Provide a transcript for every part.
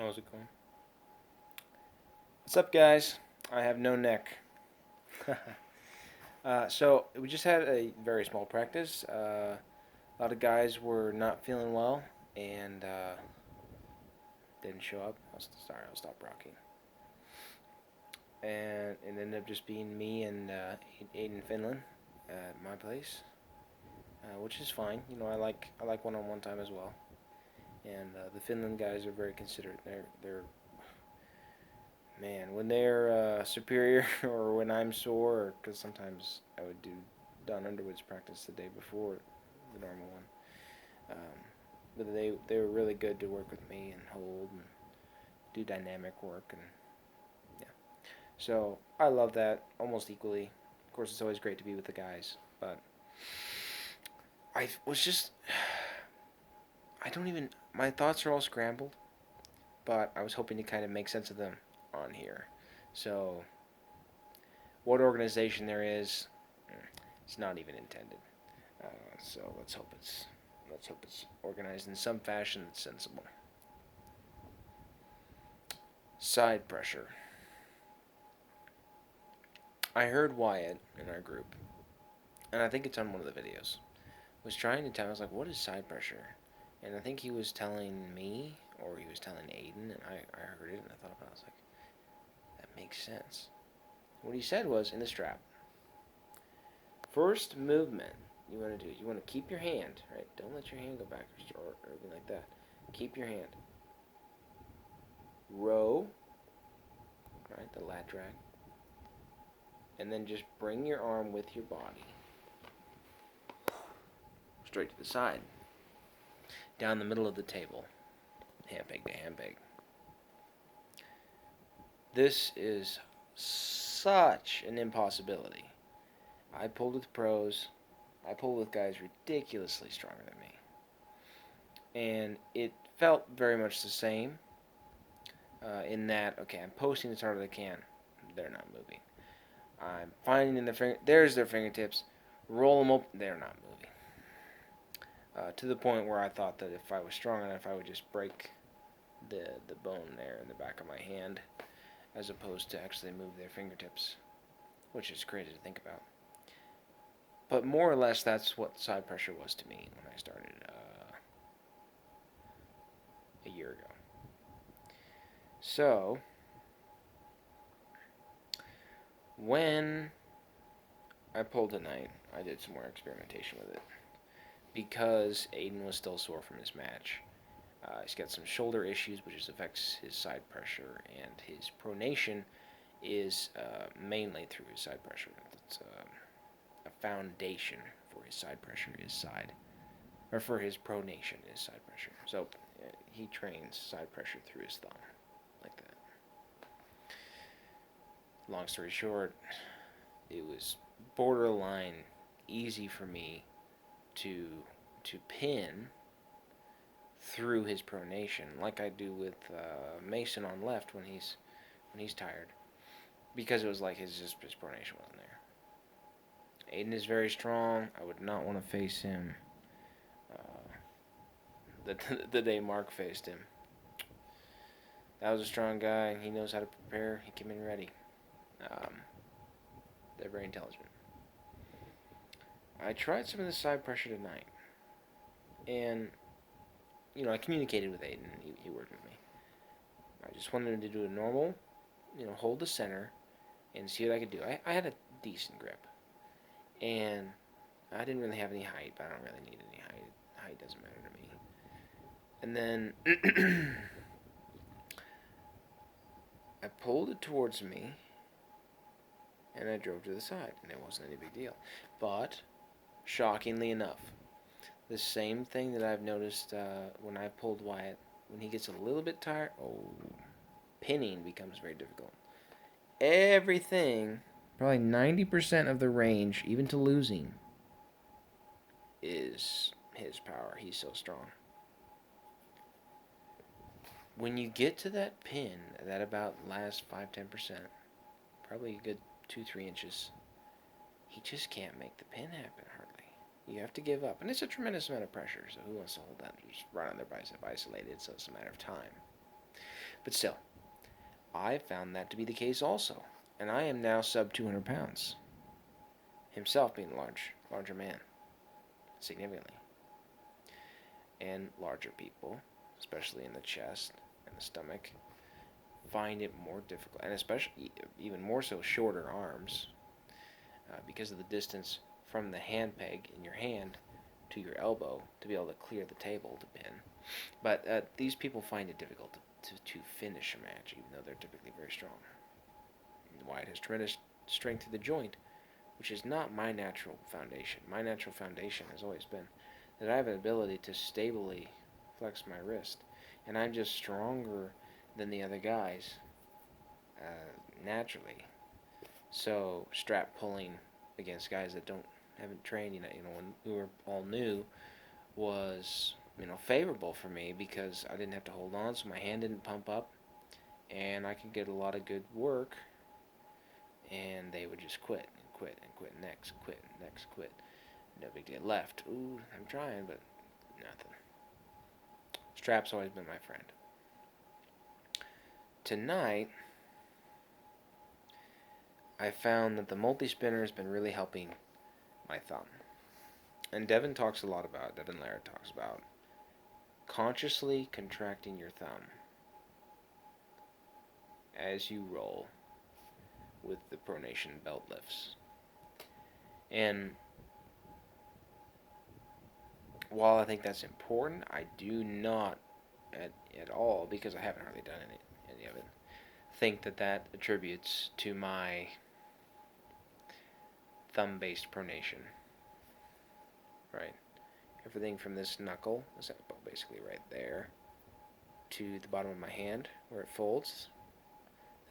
How's it going? What's up, guys? I have no neck. So we just had a very small practice. A lot of guys were not feeling well and didn't show up. Sorry, I'll stop rocking. And it ended up just being me and Aiden Finlan at my place, which is fine. You know, I like one-on-one time as well. And the Finland guys are very considerate. They're Man, when they're superior or when I'm sore, because sometimes I would do Don Underwood's practice the day before the normal one. But they were really good to work with me and hold and do dynamic work, and yeah. So I love that almost equally. Of course, it's always great to be with the guys, but I was just I don't even my thoughts are all scrambled, but I was hoping to kind of make sense of them on here. So what organization there is, it's not even intended. Uh, so let's hope it's organized in some fashion that's sensible. Side pressure. I heard Wyatt in our group, and I think it's on one of the videos, was trying to tell. I was like, "What is side pressure?" And I think he was telling me, or he was telling Aiden, and I heard it and I thought about it. I was like, "That makes sense." What he said was in the strap. First movement you want to do, you want to keep your hand, right? Don't let your hand go backwards or anything like that. Keep your hand. Row, right? The lat drag. And then just bring your arm with your body straight to the side. Down the middle of the table. Hand peg to hand peg. This is such an impossibility. I pulled with pros. I pulled with guys ridiculously stronger than me. And it felt very much the same in that, okay, I'm posting as hard as I can. They're not moving. I'm finding there's their fingertips. Roll them up. They're not moving. To the point where I thought that if I was strong enough, I would just break the bone there in the back of my hand, as opposed to actually move their fingertips, which is crazy to think about. But more or less, that's what side pressure was to me when I started a year ago. So, when I pulled tonight, I did some more experimentation with it because Aiden was still sore from his match. He's got some shoulder issues, which affects his side pressure, and his pronation is mainly through his side pressure. It's a foundation for his side pressure is side, or for his pronation is side pressure. So he trains side pressure through his thumb, like that. Long story short, it was borderline easy for me to pin through his pronation, like I do with Mason on left when he's tired, because it was like his pronation wasn't there. Aiden is very strong. I would not want to face him. The day Mark faced him, that was a strong guy. He knows how to prepare. He came in ready. They're very intelligent. I tried some of the side pressure tonight, and I communicated with Aiden. He worked with me. I just wanted him to do a normal, hold the center, and see what I could do. I had a decent grip, and I didn't really have any height, but I don't really need any height. Height doesn't matter to me. And then I pulled it towards me, and I drove to the side, and it wasn't any big deal. But, shockingly enough, the same thing that I've noticed when I pulled Wyatt, when he gets a little bit tired, pinning becomes very difficult. Everything, probably 90% of the range, even to losing, is his power. He's so strong. When you get to that pin, that about last 5-10%, probably a good 2-3 inches, he just can't make the pin happen hardly. You have to give up. And it's a tremendous amount of pressure, so who wants to hold that? Just run on their bicep isolated, so it's a matter of time. But still, I found that to be the case also. And I am now sub 200 pounds. Himself being a larger man, significantly. And larger people, especially in the chest and the stomach, find it more difficult, and especially even more so shorter arms, because of the distance from the hand peg in your hand to your elbow to be able to clear the table to pin. But these people find it difficult to finish a match, even though they're typically very strong. Wyatt has tremendous strength to the joint, which is not my natural foundation. My natural foundation has always been that I have an ability to stably flex my wrist, and I'm just stronger than the other guys naturally. So strap pulling against guys that haven't trained, when we were all new, was favorable for me because I didn't have to hold on, so my hand didn't pump up, and I could get a lot of good work. And they would just quit and quit and quit next, quit next, quit. No big deal. Left. Ooh, I'm trying, but nothing. Strap's always been my friend. Tonight, I found that the multi-spinner has been really helping my thumb. And Devin Laird talks about consciously contracting your thumb as you roll with the pronation belt lifts. And while I think that's important, I do not at all, because I haven't hardly done any of it, think that attributes to my thumb-based pronation. Right? Everything from this knuckle, is basically right there, to the bottom of my hand where it folds,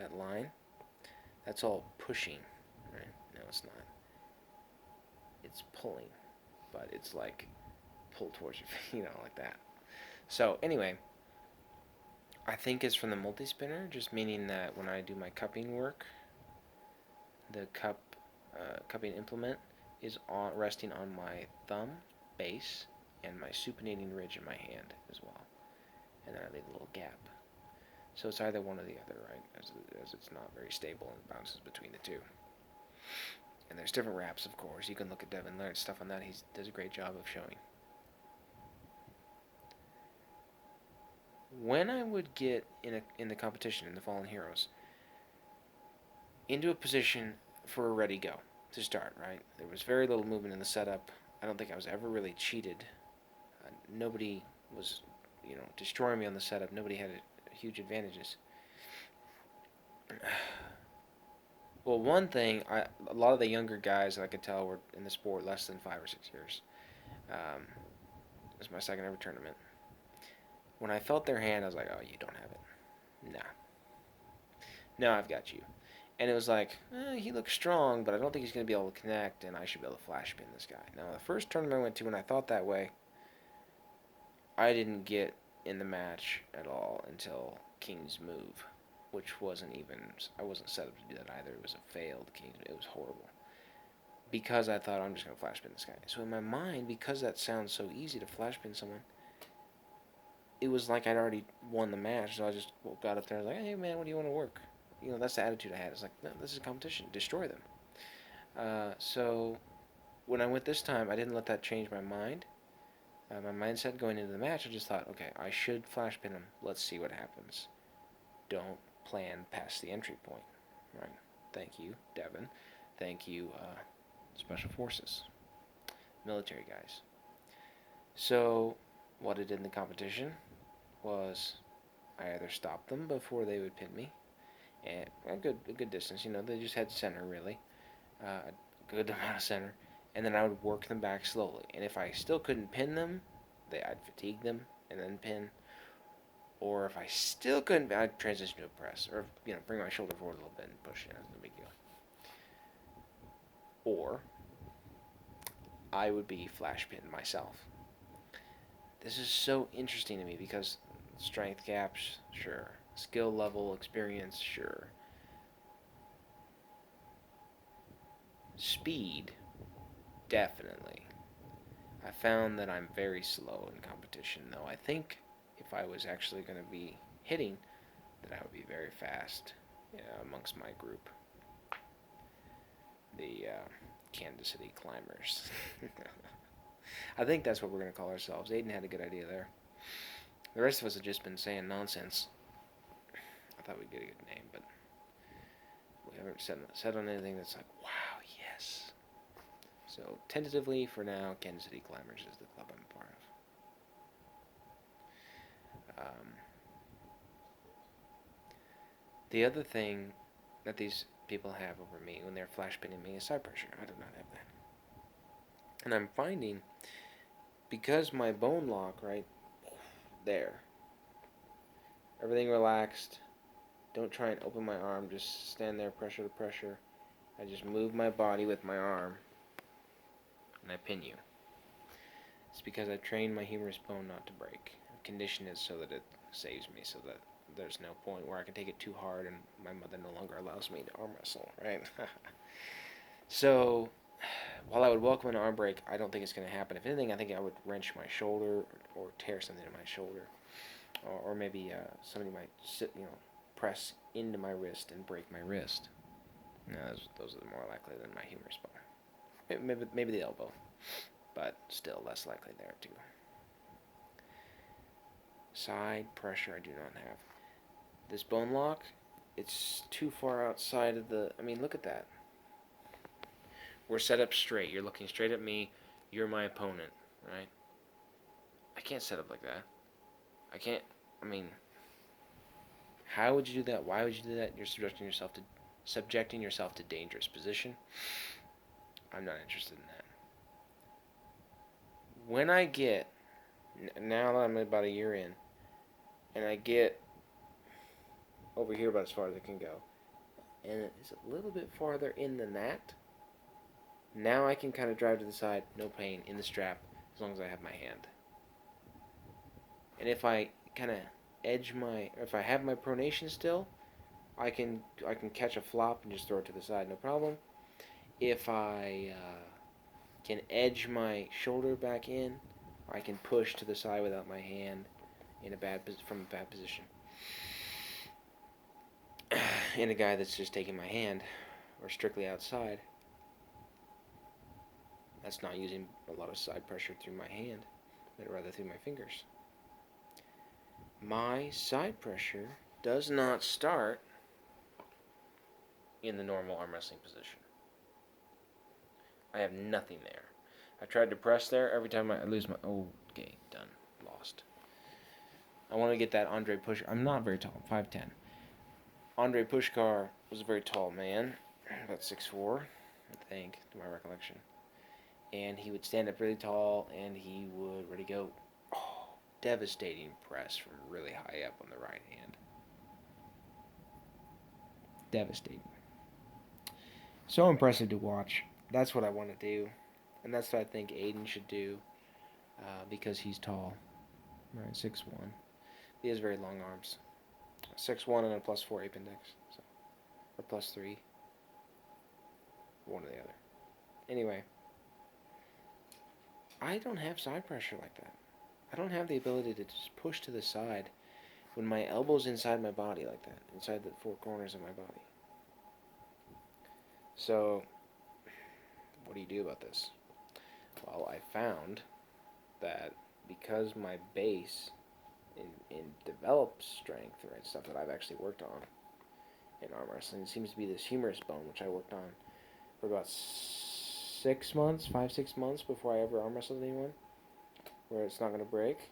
that line, that's all pushing, right? No, it's not. It's pulling, but it's like pull towards your, like that. So anyway, I think it's from the multi-spinner, just meaning that when I do my cupping work, the cupping implement is resting on my thumb base and my supinating ridge in my hand as well. And then I leave a little gap. So it's either one or the other, right? As it's not very stable and bounces between the two. And there's different wraps, of course. You can look at Devin Laird's stuff on that. He does a great job of showing. When I would get in the competition, in the Fallen Heroes, into a position for a ready go to start, right? There was very little movement in the setup. I don't think I was ever really cheated. Nobody was, destroying me on the setup. Nobody had huge advantages. Well, one thing, a lot of the younger guys that I could tell were in the sport less than 5 or 6 years. It was my second ever tournament. When I felt their hand, I was like, oh, you don't have it. Nah. No, I've got you. And it was like, he looks strong, but I don't think he's going to be able to connect, and I should be able to flash pin this guy. Now, the first tournament I went to, when I thought that way, I didn't get in the match at all until King's Move, which I wasn't set up to do that either. It was a failed King's Move. It was horrible. Because I thought, I'm just going to flash pin this guy. So in my mind, because that sounds so easy to flash pin someone, it was like I'd already won the match, so I just got up there and was like, hey, man, what do you want to work? That's the attitude I had. It's like, no, this is a competition. Destroy them. So when I went this time, I didn't let that change my mind. My mindset going into the match, I just thought, okay, I should flash pin him. Let's see what happens. Don't plan past the entry point. Right? Thank you, Devin. Thank you, Special Forces. Military guys. So what I did in the competition was I either stopped them before they would pin me, and a good distance, they just had center, really, a good amount of center, and then I would work them back slowly. And if I still couldn't pin them, I'd fatigue them and then pin. Or if I still couldn't, I'd transition to a press, or bring my shoulder forward a little bit and push. No big deal. Or I would be flash pinned myself. This is so interesting to me because strength gaps, sure. Skill level, experience, sure. Speed, definitely. I found that I'm very slow in competition, though. I think if I was actually going to be hitting, that I would be very fast amongst my group, the Kansas City Climbers. I think that's what we're going to call ourselves. Aiden had a good idea there. The rest of us have just been saying nonsense. I thought we'd get a good name, but we haven't said on anything that's like, wow, yes. So, tentatively, for now, Kansas City Climbers is the club I'm a part of. The other thing that these people have over me when they're flash pinning me is side pressure. I do not have that. And I'm finding, because my bone lock, right there, everything relaxed, don't try and open my arm, just stand there, pressure to pressure. I just move my body with my arm, and I pin you. It's because I've trained my humerus bone not to break. I've conditioned it so that it saves me, so that there's no point where I can take it too hard and my mother no longer allows me to arm wrestle, right? So, while I would welcome an arm break, I don't think it's going to happen. If anything, I think I would wrench my shoulder or tear something in my shoulder. Or maybe somebody might press into my wrist and break my wrist. No, those are more likely than my humerus bone. Maybe the elbow, but still less likely there too. Side pressure I do not have. This bone lock, it's too far outside of the... I mean, look at that. We're set up straight. You're looking straight at me. You're my opponent, right? I can't set up like that. I can't... I mean... How would you do that? Why would you do that? You're subjecting yourself to dangerous position. I'm not interested in that. When I get... Now that I'm about a year in, and I get over here about as far as I can go, and it's a little bit farther in than that, now I can kind of drive to the side, no pain, in the strap, as long as I have my hand. And if I kind of if I have my pronation still, I can catch a flop and just throw it to the side, no problem. If I can edge my shoulder back in, I can push to the side without my hand from a bad position. In a guy that's just taking my hand, or strictly outside, that's not using a lot of side pressure through my hand, but rather through my fingers. My side pressure does not start in the normal arm wrestling position. I have nothing there. I tried to press there. Every time I lose my... Oh, okay, done. Lost. I want to get that Andre Push... I'm not very tall. 5'10". Andre Pushkar was a very tall man. About 6'4", I think, to my recollection. And he would stand up really tall, and he would ready to go. Oh, devastating press from really high up on the right hand. Devastating. So impressive to watch. That's what I want to do. And that's what I think Aiden should do, because he's tall. Right, 6'1". He has very long arms. 6'1" and a +4 ape index. So, or +3. One or the other. Anyway. I don't have side pressure like that. I don't have the ability to just push to the side when my elbow's inside my body like that. Inside the four corners of my body. So, what do you do about this? Well, I found that because my base in developed strength, right, stuff that I've actually worked on in arm wrestling, seems to be this humerus bone, which I worked on for about 6 months, 5-6 months before I ever arm wrestled anyone, where it's not going to break.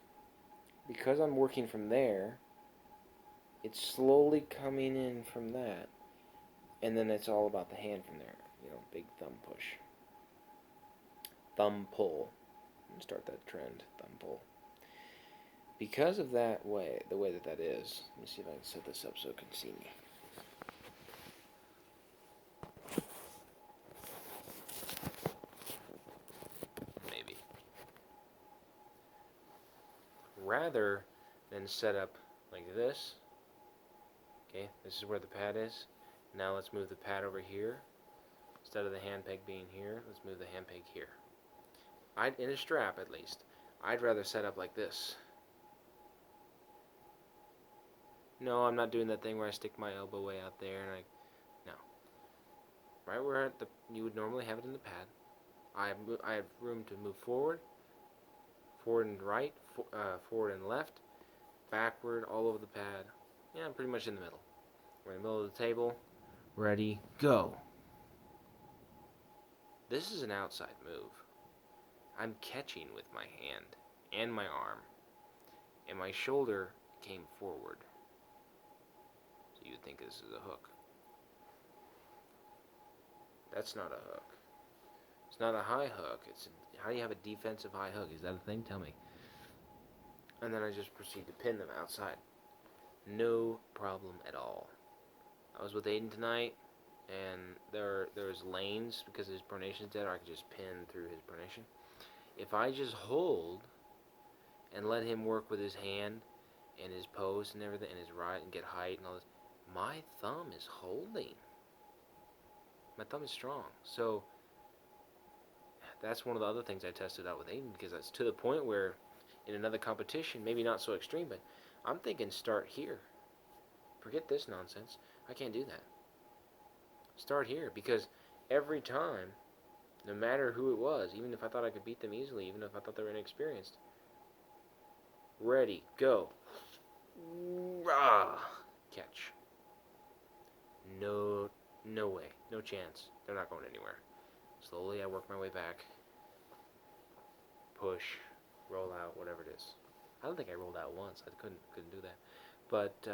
Because I'm working from there, it's slowly coming in from that, and then it's all about the hand from there. Big thumb push. Thumb pull. And start that trend, thumb pull. Because of that way, the way that is, let me see if I can set this up so it can see me. Maybe. Rather than set up like this, okay, this is where the pad is. Now let's move the pad over here. Instead of the hand peg being here, let's move the hand peg here. In a strap at least, I'd rather set up like this. No, I'm not doing that thing where I stick my elbow way out there and no. Right where you would normally have it in the pad. I have room to move forward, forward and right, forward and left, backward, all over the pad. Yeah, I'm pretty much in the middle. We're in the middle of the table. Ready, go. This is an outside move. I'm catching with my hand and my arm, and my shoulder came forward. So you would think this is a hook. That's not a hook. It's not a high hook. How do you have a defensive high hook? Is that a thing? Tell me. And then I just proceed to pin them outside. No problem at all. I was with Aiden tonight, and there's lanes because his pronation's dead, or I could just pin through his pronation. If I just hold and let him work with his hand and his pose and everything, and his right and get height and all this, my thumb is holding. My thumb is strong. So that's one of the other things I tested out with Aiden, because that's to the point where in another competition, maybe not so extreme, but I'm thinking start here. Forget this nonsense. I can't do that. Start here, because every time, no matter who it was, even if I thought I could beat them easily, even if I thought they were inexperienced, ready, go. Rah! Catch. No way. No chance. They're not going anywhere. Slowly I work my way back. Push. Roll out, whatever it is. I don't think I rolled out once. I couldn't do that. But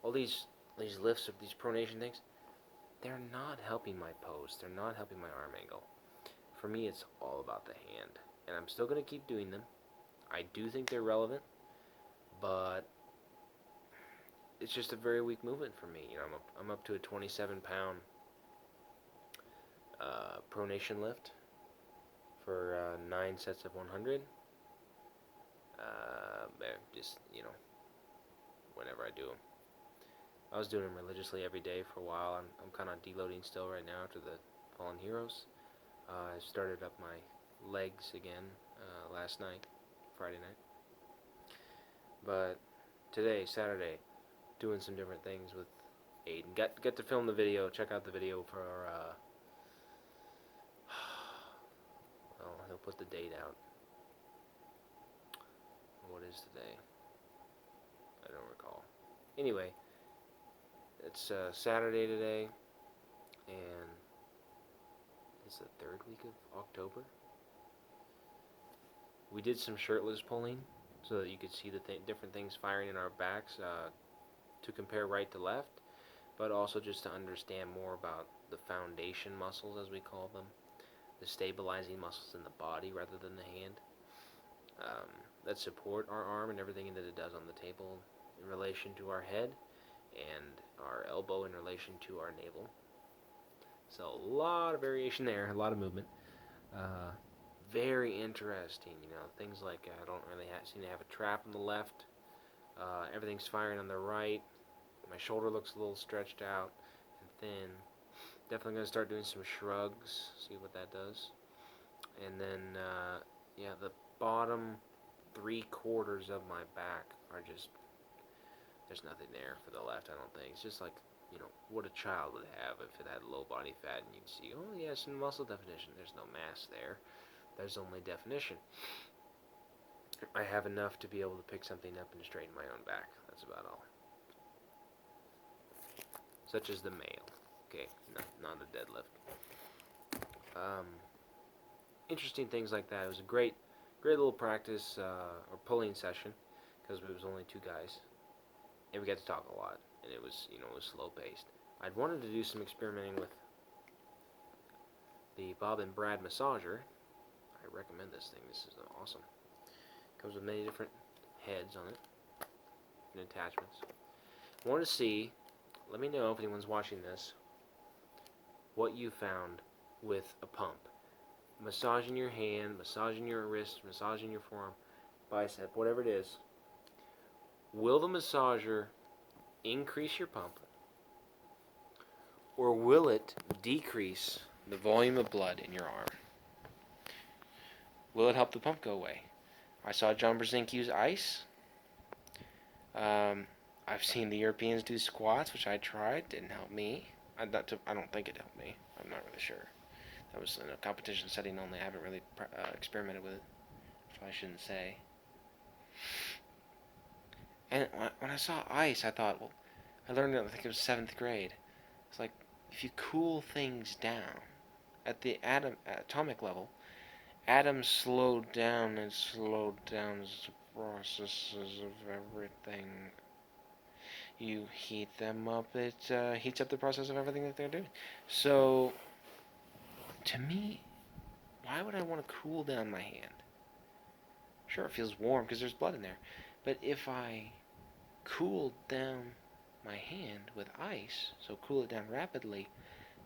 all these lifts of these pronation things, they're not helping my pose. They're not helping my arm angle. For me, it's all about the hand. And I'm still going to keep doing them. I do think they're relevant, but it's just a very weak movement for me. You know, I'm up to a 27-pound pronation lift for 9 sets of 100. Just, you know, whenever I do them. I was doing them religiously every day for a while. I'm kind of deloading still right now after the Fallen Heroes. I started up my legs again last night, Friday night. But today, Saturday, doing some different things with Aiden. Get to film the video. Check out the video for well, he'll put the date out. What is today? I don't recall. Anyway, it's Saturday today, and it's the 3rd week of October. We did some shirtless pulling so that you could see the different things firing in our backs to compare right to left, but also just to understand more about the foundation muscles, as we call them, the stabilizing muscles in the body rather than the hand, that support our arm and everything that it does on the table in relation to our head, and our elbow in relation to our navel. So a lot of variation there, a lot of movement. Very interesting, you know, things like I don't really seem to have a trap on the left. Everything's firing on the right. My shoulder looks a little stretched out and thin. Definitely going to start doing some shrugs, see what that does. And then, yeah, the bottom 3/4 of my back are just, there's nothing there for the left, I don't think. It's just like, you know, what a child would have if it had low body fat, and you'd see, oh, yeah, some muscle definition. There's no mass there. There's only definition. I have enough to be able to pick something up and straighten my own back. That's about all. Such as the male. Okay, not a deadlift. Interesting things like that. It was a great little practice or pulling session, because it was only 2 guys, and we got to talk a lot, and it was, you know, it was slow paced. I'd wanted to do some experimenting with the Bob and Brad massager. I recommend this thing. This is awesome. Comes with many different heads on it, different attachments. I want to see, let me know if anyone's watching this, what you found with a pump. Massaging your hand, massaging your wrist, massaging your forearm, bicep, whatever it is. Will the massager increase your pump, or will it decrease the volume of blood in your arm? Will it help the pump go away? I saw John Brzenk use ice. I I've seen the Europeans do squats, which I tried. Didn't help me. I don't think it helped me. I'm not really sure. That was in a competition setting only. I haven't really experimented with it, so I shouldn't say. And when I saw ice, I thought, well, I learned it, I think it was 7th grade. It's like, if you cool things down at the atomic level, atoms slowed down and slowed down the processes of everything. You heat them up, it heats up the process of everything that they're doing. So, to me, why would I want to cool down my hand? Sure, it feels warm because there's blood in there. But if I cool down my hand with ice, so cool it down rapidly,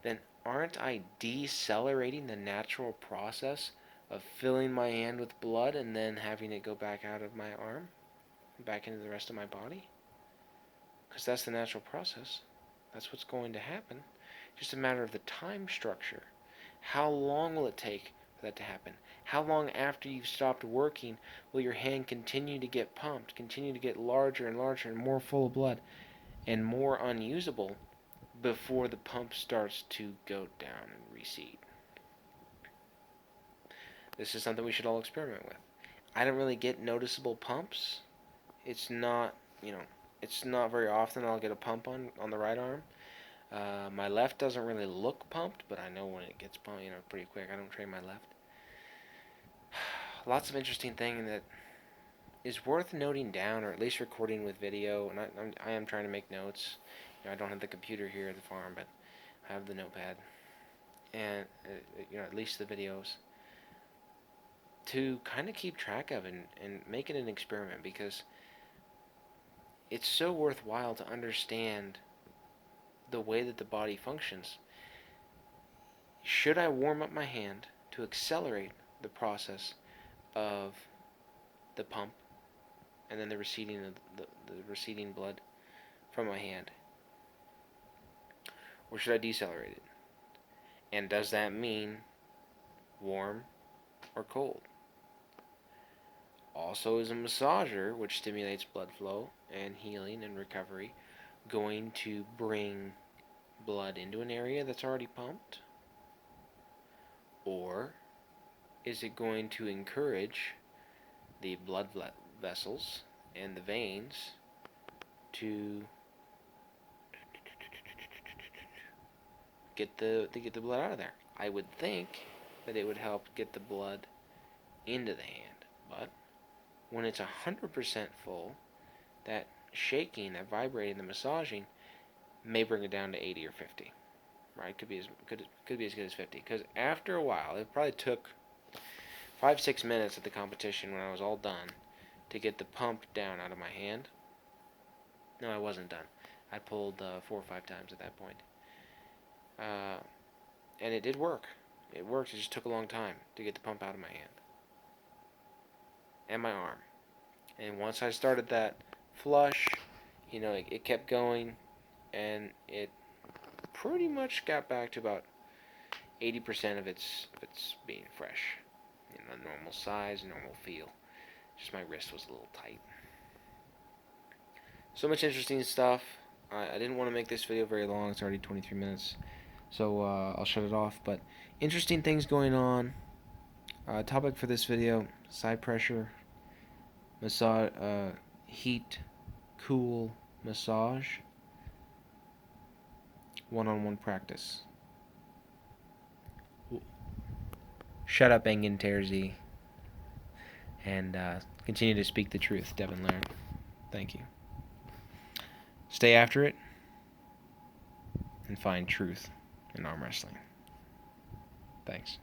then aren't I decelerating the natural process of filling my hand with blood and then having it go back out of my arm, back into the rest of my body? Because that's the natural process. That's what's going to happen. Just a matter of the time structure. How long will it take for that to happen? How long after you've stopped working will your hand continue to get pumped, continue to get larger and larger and more full of blood and more unusable before the pump starts to go down and recede? This is something we should all experiment with. I don't really get noticeable pumps. It's not, it's not very often I'll get a pump on the right arm. My left doesn't really look pumped, but I know when it gets pumped, pretty quick. I don't train my left. Lots of interesting thing that is worth noting down, or at least recording with video. And I am trying to make notes. I don't have the computer here at the farm, but I have the notepad, and at least the videos, to kind of keep track of and make it an experiment, because it's so worthwhile to understand the way that the body functions. Should I warm up my hand to accelerate the process of the pump and then the receding of the receding blood from my hand, or should I decelerate it? And does that mean warm or cold? Also, is a massager, which stimulates blood flow and healing and recovery, going to bring blood into an area that's already pumped? Or is it going to encourage the blood vessels and the veins to get the blood out of there? I would think that it would help get the blood into the hand, but when it's 100% full, that shaking, that vibrating, the massaging may bring it down to 80 or 50. Right? Could be as good as 50. Because after a while, it probably took 5-6 minutes at the competition when I was all done to get the pump down out of my hand. No, I wasn't done. I pulled 4 or 5 times at that point. And it did work. It worked. It just took a long time to get the pump out of my hand and my arm. And once I started that flush, it kept going, and it pretty much got back to about 80% of its being fresh. Normal size, normal feel. Just my wrist was a little tight. So much interesting stuff. I didn't want to make this video very long. It's already 23 minutes. So I'll shut it off. But interesting things going on. Topic for this video: side pressure, massage, heat, cool, massage, one-on-one practice. Shut up, Aiden Terzi, and continue to speak the truth, Devin Laird. Thank you. Stay after it and find truth in arm wrestling. Thanks.